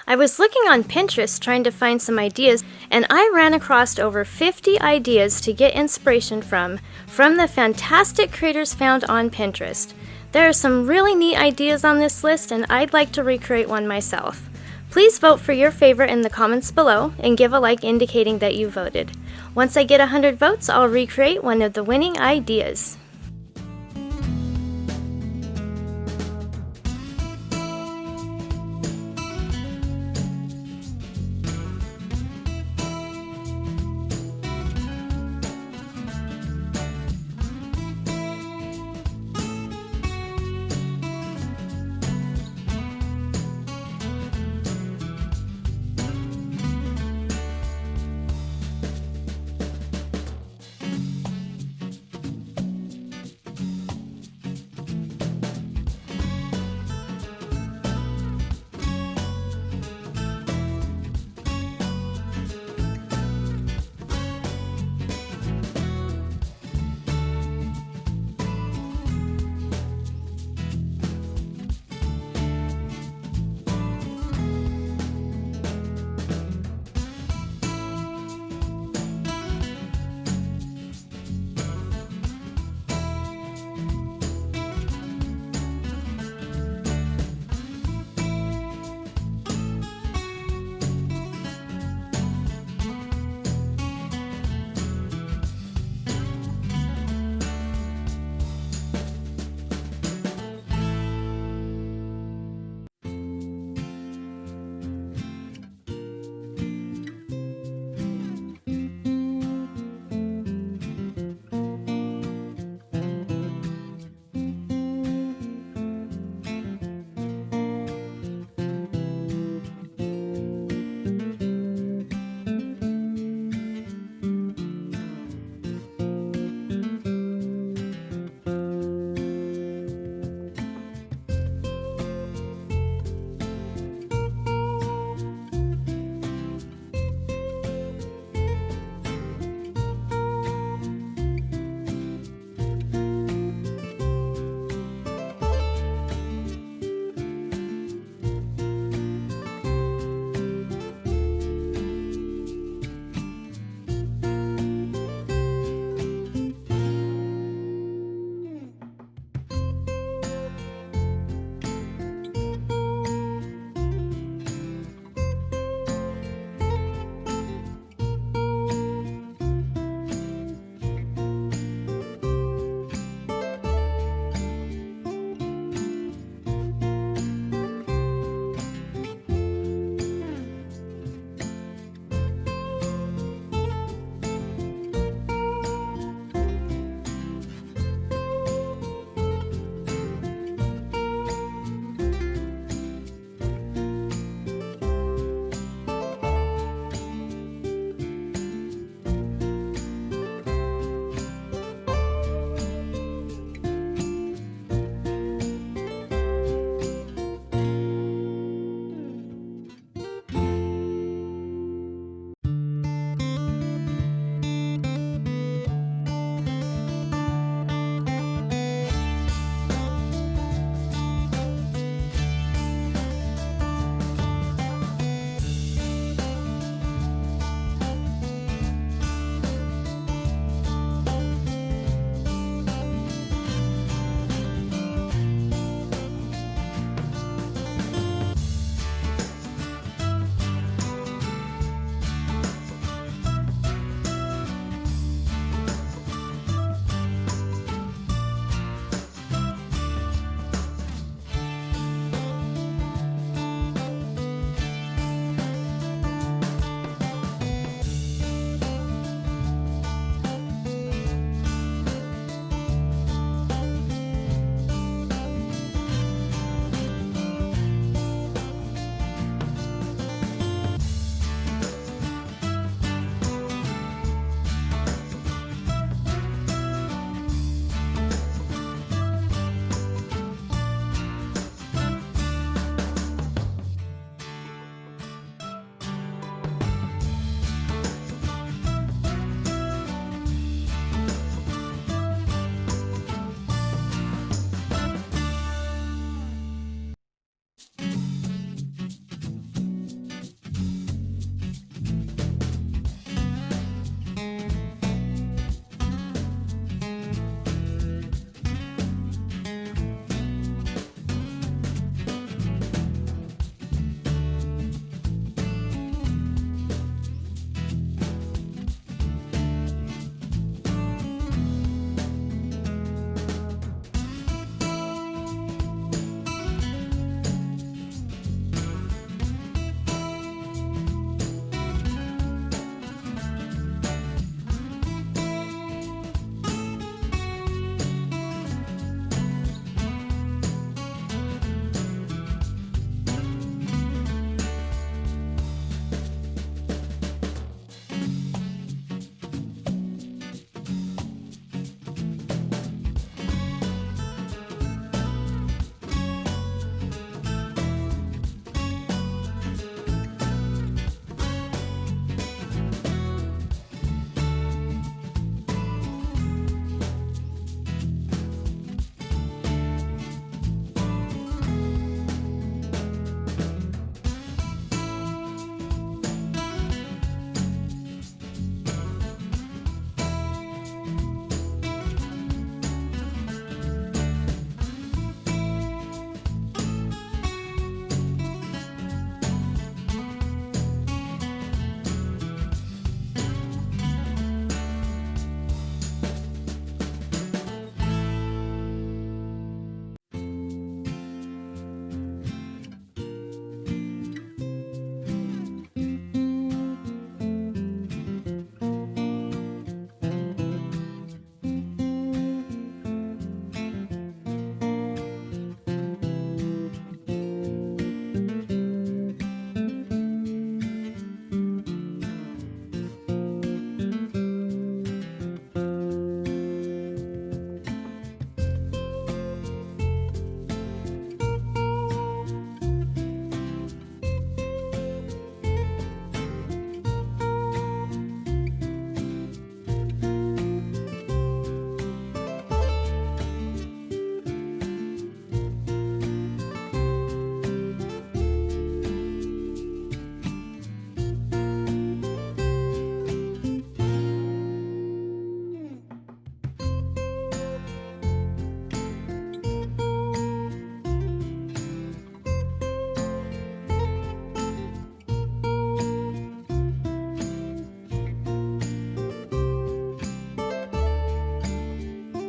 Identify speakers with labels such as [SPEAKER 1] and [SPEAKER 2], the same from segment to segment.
[SPEAKER 1] I was looking on Pinterest trying to find some ideas, and I ran across over 50 ideas to get inspiration from the fantastic creators found on Pinterest. There are some really neat ideas on this list, and I'd like to recreate one myself. Please vote for your favorite in the comments below and give a like indicating that you voted. Once I get 100 votes, I'll recreate one of the winning ideas.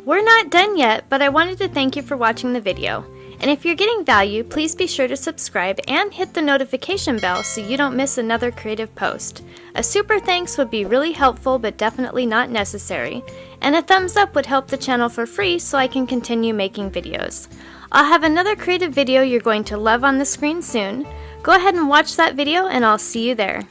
[SPEAKER 1] We're not done yet, but I wanted to thank you for watching the video. And if you're getting value, please be sure to subscribe and hit the notification bell so you don't miss another creative post. A super thanks would be really helpful but definitely not necessary. And a thumbs up would help the channel for free so I can continue making videos. I'll have another creative video you're going to love on the screen soon. Go ahead and watch that video and I'll see you there.